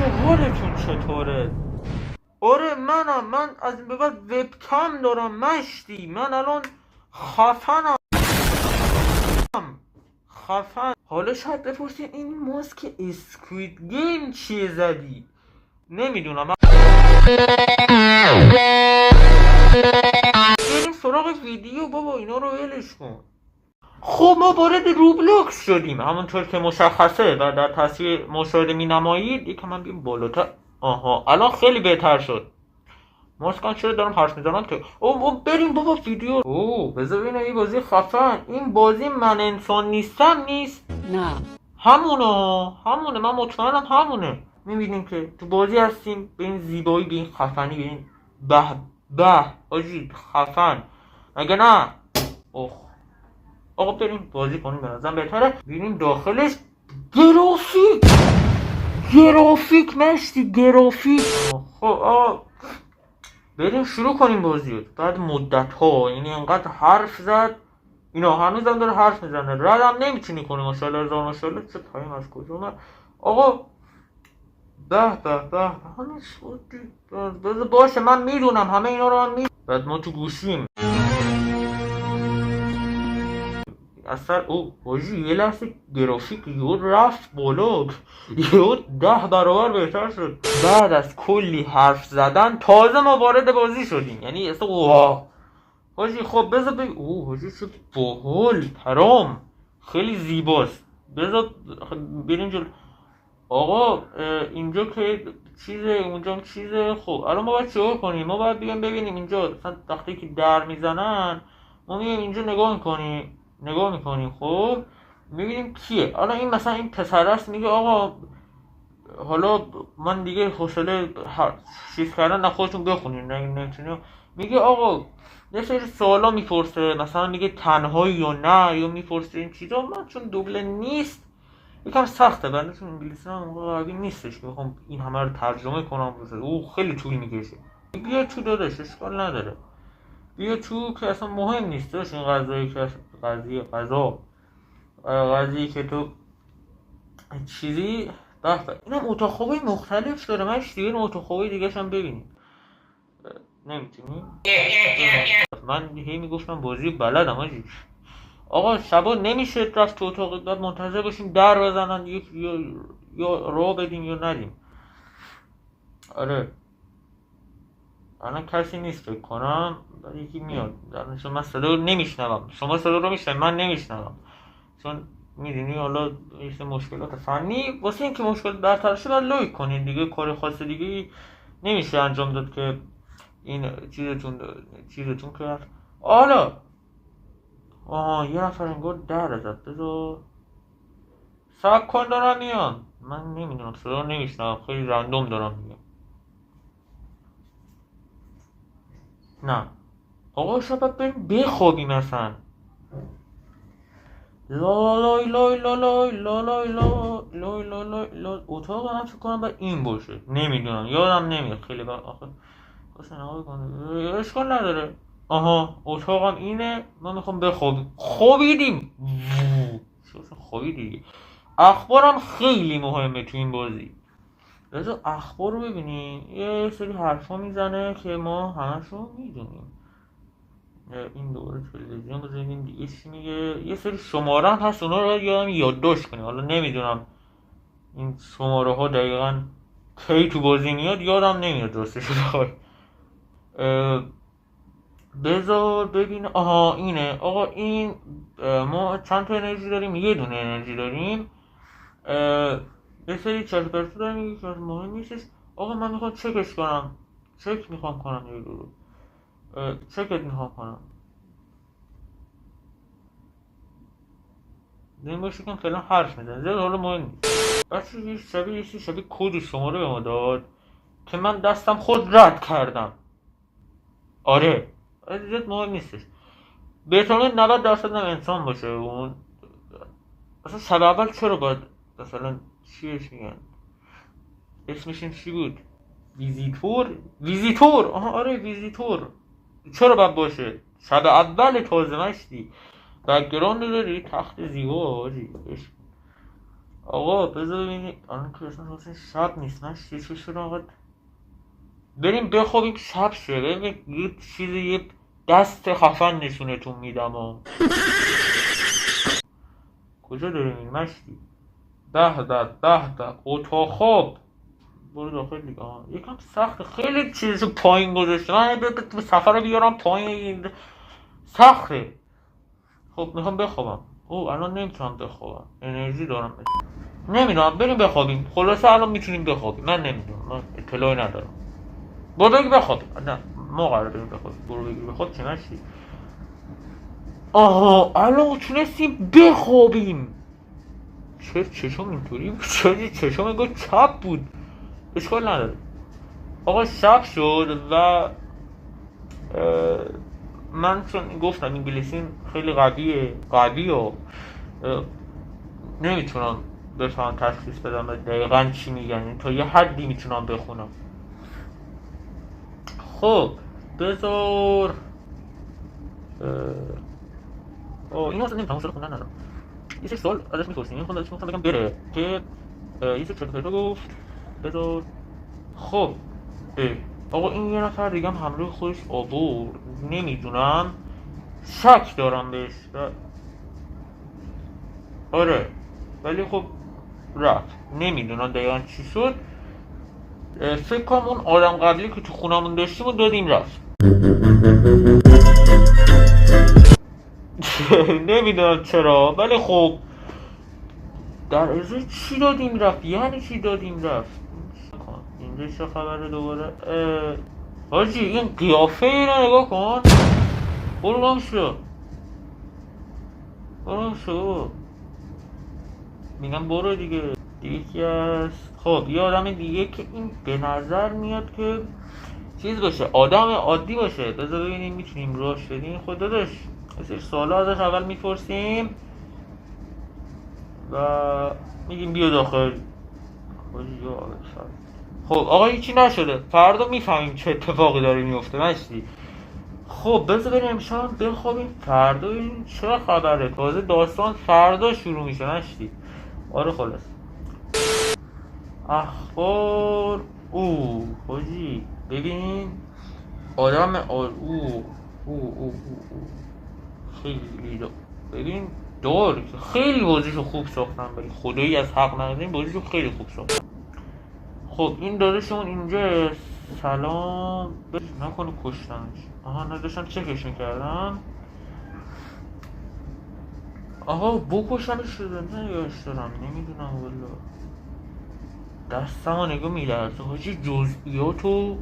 بچه حالتون چطوره؟ آره من از این به بعد وبکم دارم مشتی. من الان خفنم. حالا شاید بپرسین این ماسک اسکوید گیم چیه زدی؟ نمیدونم. بریم سراغ ویدیو بابا، اینا رو ولش کن. خب ما وارد روبلوکس شدیم همونطور که مشخصه و در تصویر مشاهده می نمایید. یکم من بیم بالاتر. آها الان خیلی بهتر شد. ماسکان چرا دارم حرف میزنم که بریم بابا ویدیو. بذار ببینم این بازی خفن. این بازی من انسان نیستم نیست؟ نه همونه من مطمئنم همونه. میبینیم که تو بازی هستیم به این زیبایی، به این خفنی، به این به آجی خفن مگه نه؟ آقا بریم بازی کنیم. به نظرم بهتره بریم داخلش. گرافیک مشتی گرافیک. خب آقا بریم شروع کنیم بازی. بعد مدت ها یعنی انقدر حرف زد اینا هنوزم داره حرف میزنه. ردم نمیتونی کنی. ماشاءالله رضا ماشاءالله. چه تایم از کجا اومد آقا؟ به همین شد. باشه من میدونم همه اینا رو. من میدونم. بعد ما تو گوشیم اصلا واجی یه لحظه گرافیک یه رفت بالا، یه 10 برابر بهتر شد. بعد از کلی حرف زدن تازه ما وارد بازی شدیم. یعنی اصلا واه واجی. خب بذار واجی چه باحال پرام، خیلی زیباست. بذار بریم جلو. آقا اینجا که چیزه اونجا چیزه. خب الان ما باید چیکار کنیم؟ ما باید ببینیم اینجا مثلا وقتی که در میزنن ما میایم اینجا نگاه میکنیم. خب میبینیم کیه. الان این مثلا این پسر است میگه آقا حالا من دیگه حوصله چیز کردن نه، خودتون بخونین نمیتونیم. میگه آقا یه سری سوالا میپرسه، مثلا میگه تنهایی یا نه، یا میپرسه این چیزا. من چون دوبله نیست یکم سخته برای چون انگلیسی هم قوی نیستش که بخوام این همه رو ترجمه کنم. خیلی طول میکشه. بیا تو داداش اشکال نداره. بیا تو که اصلا مهم نیستش این قضایی که قضیه که تو چیزی. اینم اتاق خوابای مختلف داره. من دیگه اتاق خوابای دیگه هم ببینیم. نمیتونی؟ من هی میگفتم بازی بلدم آجی. آقا شبا نمیشه رفت تو اتاق. بعد منتظر باشیم در بزنن یا راه بدیم یا ندیم. آره الان کسی نیست فکر کنم. یکی میاد. من صدا رو نمیشنوم. شما صدا رو میشنوید من نمیشنوم. چون میدونی حالا این مشکلات فنی واسه اینکه مشکل برطرف شه باید لایک کنین دیگه. کار خاص دیگه نمیشه انجام داد که این چیزتون که حالا یه نفر انگار در ازد. بذار سب کن دارم میان. من نمیدونم صدا نمیشنم. خیلی رندوم دارم میگم. نه آقا شب بریم بخوابیم مثلا. لای لای لای لای لای لای لای لای لای. اتاق هم فکر کنم باید این باشه. نمیدونم یادم نمیاد خیلی. آخه اشکال نداره. اتاقم اینه. من میخوام بخوابیم. خوابیدیم. خوابیدیم. اخبارم خیلی مهمه تو این بازی. بذار اخبار رو ببینیم. یه سری حرفا میزنه که ما همشو میدونیم. این دوره تلویزیون بذاریم دیگه چی میگه. یه سری شماره هم هست اونا رو یادم یادداشت کنیم. حالا نمیدونم این شماره ها دقیقا کی تو بازی میاد یادم نمیاد درستش رو. بذار ببین. اینه آقا. این ما چند تا انرژی داریم؟ یه دونه انرژی داریم. یه سری چرت پرت داریم که مهم نیستش. آقا من میخوام چکش کنم. چک میخوام کنم یه دورو. چکت میخوام کنم. این باشه که فعلا حرف میزنه زیاد حالا مهم نیست. بچه یه شبیه کد شماره به ما داد که من دستم خود رد کردم. آره زیاد مهم نیستش. بهتره 90% هم انسان باشه. اون اصلا شب اول چرا باید مثلا چیش میگن اسمش این چی بود؟ ویزیتور. آره ویزیتور. چرا باید باشه؟ شب اول تازه مشتی. بک‌گراند داری. تخت زیبا آجی. آقا بذار ببینیم الان که اصلا شب نیست نه چی شد آقا بریم بخوابیم شب شه ببین یه چیزی یه دست خفن نشونتون میدم کجا داریم این مشتی به اتاق خواب برو داخل دیگه یکم سخته خیلی چیز پایین گذاشته من سفر رو بیارم پایین سخته خب میخوام بخوابم الان نمیتونم بخوابم انرژی دارم نمیدونم بریم بخوابیم خلاصه الان میتونیم بخوابیم من نمیدونم من اطلاعی ندارم برو بگی بخوابیم نه ما قرار بریم بخوابیم برو بگی بخواب چه نشی الان تونستیم بخوابیم چشم اینطوری چشم انگار چپ بود اشکال نداره آقا شب شد و من چون گفتم انگلیسی خیلی قوی و نمیتونم بفهم تشخیص بدم دقیقا چی میگن تا یه حدی میتونم بخونم خب بذار این اصلا نمیتونم شده خوندن ندارم یه سه سوال ازش میپرسیم این خواندش میخوام بگم بره که یه سه چرت گفت بذار خب آقا این یه نفر دیگه هم همراه خودش آورد نمیدونم شک دارم بهش آره ولی خب رفت نمیدونم دقیقا چی شد فکر کنم اون آدم قبلی که تو خونمون داشتیم و دادیم رفت نمیدونم چرا ولی خب در ازای چی دادیم رفت یعنی چی دادیم رفت اینجا چه خبره دوباره حاجی این قیافه اینو نگاه کن برو شو میگم برو دیگه یکی از خب یه آدم دیگه که این به نظر میاد که چیز باشه آدم عادی باشه بذار ببینیم میتونیم راش بدیم خود داداش مثل سوالا ازش اول میپرسیم و میگیم بیا داخل خب آقا هیچی نشده فردا میفهمیم چه اتفاقی داره میفته مشتی خب بذار بریم امشب بخوابیم فردا ببینیم چه خبره تازه داستان فردا شروع میشه مشتی آره خلاص اخبار حاجی ببین آدم خیلی ببین دار خیلی بازیشو خوب ساختن ولی خدایی از حق نداریم بازیشو خیلی خوب ساختن خب این داداشمون اینجا سلام نکنه کشتنش نداشتم چکش میکردم بکشنش شده نگاش دارم نمیدونم والا دستم نگاه میلرزه حاجی جزئیاتو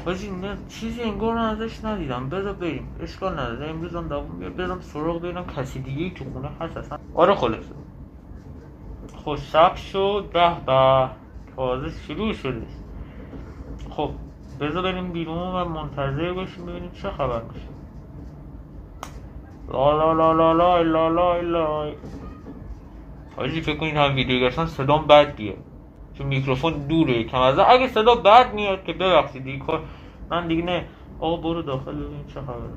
حاجی نه چیزی انگار ازش ندیدم بذار بریم اشکال نداره امروز هم دوام بیار برم سراغ ببینم کسی دیگه تو خونه هست اصلا آره خلاصه خب شب شد به تازه شروع شده خب بذار بریم بیرون و منتظر باشیم ببینیم چه خبر میشه لا حاجی فکر کنید هم ویدیو گرفتن صدام بد بیاد چون میکروفون دوره کم از اگه صدا بد میاد که ببخشید دیگه من دیگه نه برو داخل ببین چه خبره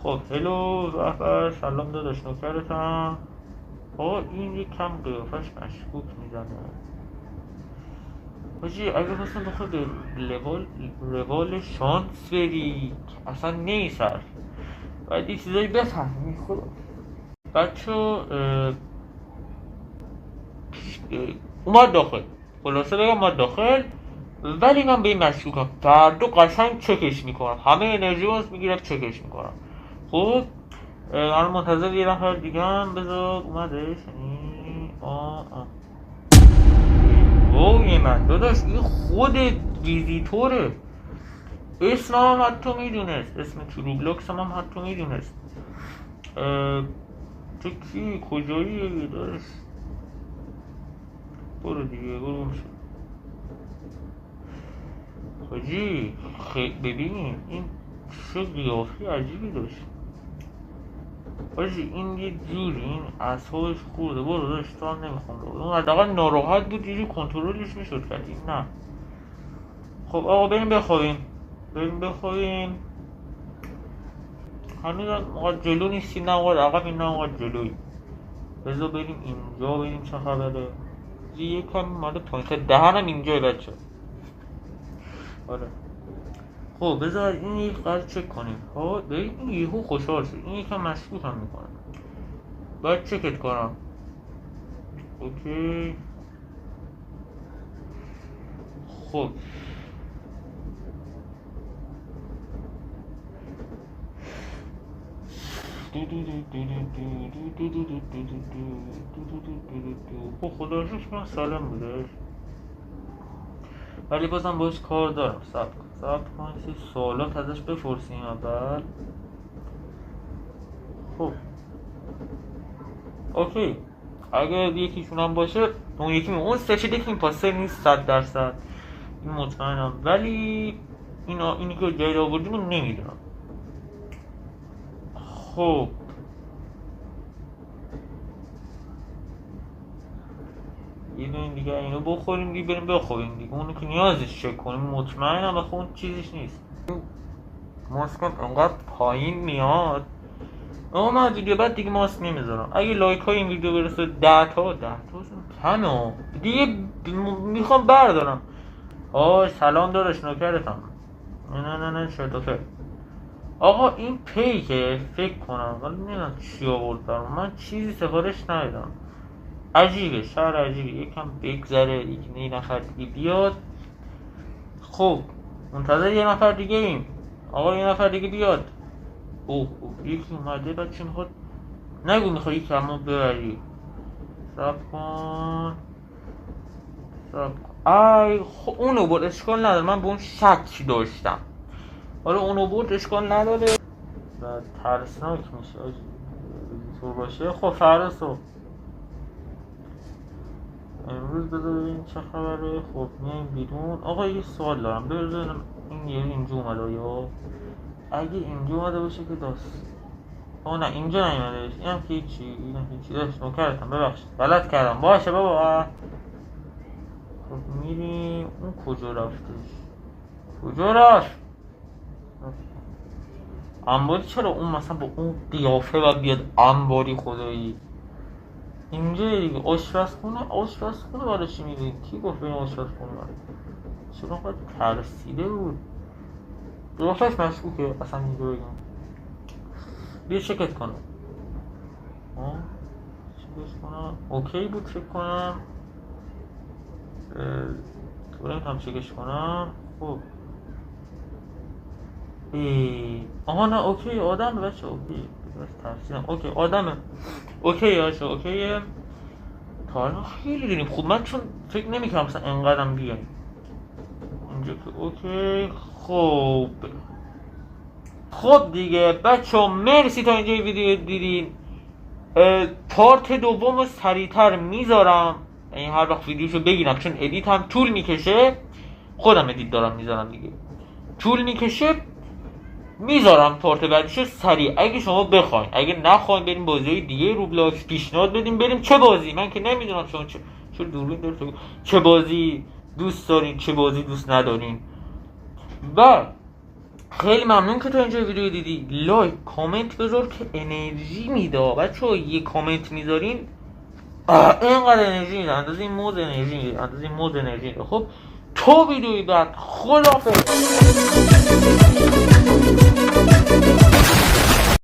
خب هلو سلام داداش نوکرتم این یک کم قیافش مشکوک میزنه حاجی اگه مثلا بخواد به روال شانس بری اصلا نیست باید یه چیزایی بفهمی خدا بچه اومد داخل خلاصه بگم اومد داخل ولی من به این مشکوکم فردا قشنگ چکش میکنم همه انرژی باز میگیرم چکش میکنم خب الان منتظر یه نفر دیگه هم بذار اومدش یه من داداش این خود ویزیتوره اسم هم حتی میدونست اسم تروبلوکس هم حتی میدونست تو کی کجایی داداش برو دیگه برو شد حاجی ببینیم این چه قیافی عجیبی داشت حاجی این یه جوری این اعصابش خورده برو داشت تا هم نمیخوام رو اون حداقل ناراحت بود یه کنترلش میشد کردیم نه خب آقا بریم بخوابیم هنوز ما جلو نیستیم، نه اونقدر عقبیم نه اونقدر جلویم. بذار بریم اینجا ببینیم چه خبره. یه کمی ماده پایین‌تر، دهنم اینجای بچه. آره خب بذار این یک قدر چک کنیم. خب ببین این یهو خوشحال شد، این یکم مشکوک هم میکنه. باید چکت کنم. اوکی خب خب خدا رو شکر من سالم بودش، ولی بازم باش کار دارم. صبر کن یه سوالات ازش بپرسیم اول. خب اوکی اگه یکیشون هم باشه اون یکی اون سفیده که این پاسه نیست 100%، این مطمئنم، ولی اینی که جای آوردیم رو نمیدونم. خب یه دونه دیگه اینو بخوریم دیگه بریم بخوریم دیگه، اونو که نیازش چک کنیم مطمئنم بخور اون چیزش نیست. ماسکم انقدر پایین میاد اما من ویدیو بعد دیگه ماسک نمیذارم. اگه لایک های این ویدیو برسه 10 تا کمه دیگه میخوام بردارم. سلام داداش نوکرتم. نه شرطافه آقا این پیکه فکر کنم، ولی نمیدونم چی آورد برام، من چیزی سفارش ندادم. عجیبه، شهر عجیبه، یکم بگذره یه نفر دیگه بیاد. خب منتظر یه نفر دیگه ایم. آقا یه نفر دیگه بیاد. اوه یکی اومده بچه میخواد، نگو میخواد یکی همون ببری. صبر کن ای خب اونو بود اشکال نداره، من به اون شک داشتم. حالا اونو بود اشکال نداره و ترسناک میشه طور باشه. خب فردا صبح امروز بذار ببینیم چه خبره. خب میایم بیرون. آقا یه سوال دارم، بذارم این یه اینجا اومده یا اگه اینجا اومده باشه که داست. نه اینجا نیومده باشه، اینم که هیچی داشت نوکرتم ببخشید غلط کردم باشه بابا. خب میریم. اون کجا رفت؟ انباری چرا اون مثلا با اون قیافه و بیاد انباری خدایی اینجا دیگه. آشپزخونه برای چی میرید؟ کی گفت این آشپزخونه چرا قد ترسیده بود؟ قیافهش مشکوکه اصلا اینجا بگم. بیا چکت کنم. اوکی بود فکر کنم. بریم هم چکش کنم. خب نه اوکی آدم بچه اوکی ترسیدم. اوکی آدمه اوکی آشه اوکیه. تا الان خیلی داریم خوب، من چون فکر نمیکنم مثلا انقدرم بیایم اینجا که اوکی. خب دیگه بچه مرسی تا اینجا ویدیو دیدین. پارت دوم رو سریعتر میذارم، یعنی هر وقت ویدیوشو بگیرم چون ادیت هم طول میکشه، خودم ادیت دارم میذارم دیگه طول میکشه، میذارم پارت بعدیشو سریع اگه شما بخواین. اگه نخواین بریم بازی دیگه روبلاکس پیشنهاد بدیم بریم. چه بازی من که نمیدونم شما چه دوربین داره چه بازی دوست دارین چه بازی دوست ندارین. و خیلی ممنون که تو اینجا ویدیو دیدی. لایک کامنت بذار که انرژی میده بچه‌ها. یه کامنت میذارین اینقدر انرژی میده، اندازه این موز انرژی میده. خب تا ویدیوی بعد خداحافظ.